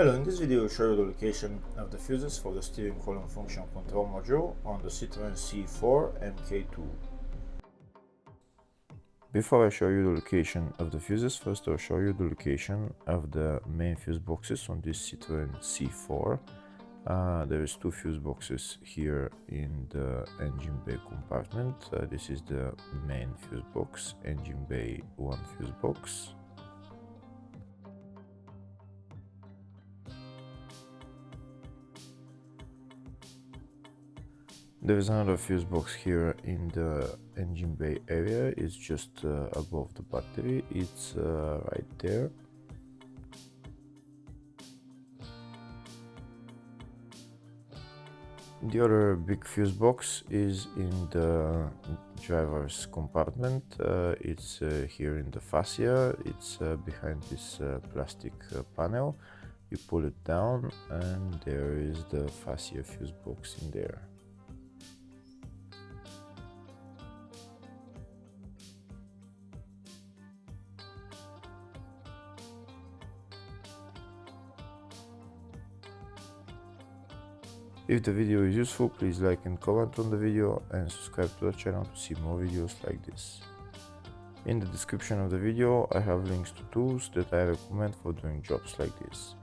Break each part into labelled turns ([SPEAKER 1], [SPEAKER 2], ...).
[SPEAKER 1] Hello, in this video I will show you the location of the fuses for the steering column function control module on the Citroen C4 MK2. Before I show you the location of the fuses, first I'll show you the location of the main fuse boxes on this Citroen C4. There is two fuse boxes here in the engine bay compartment. This is the main fuse box, engine bay 1 fuse box. There is another fuse box here in the engine bay area. It's just above the battery. It's right there. The other big fuse box is in the driver's compartment. It's here in the fascia. It's behind this plastic panel. You pull it down and there is the fascia fuse box in there. If the video is useful, please like and comment on the video and subscribe to the channel to see more videos like this. In the description of the video I have links to tools that I recommend for doing jobs like this.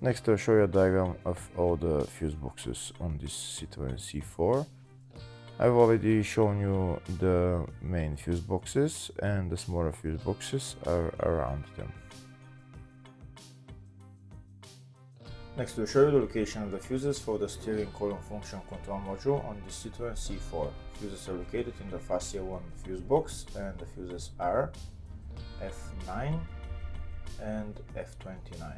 [SPEAKER 1] Next I'll show you a diagram of all the fuse boxes on this Citroen C4. I've already shown you the main fuse boxes and the smaller fuse boxes are around them. Next, we'll show you the location of the fuses for the steering column function control module on the Citroen C4. Fuses are located in the fascia 1 fuse box, and the fuses are F9 and F29.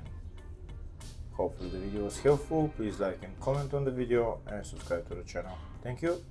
[SPEAKER 1] Hopefully the video was helpful. Please like and comment on the video and subscribe to the channel. Thank you.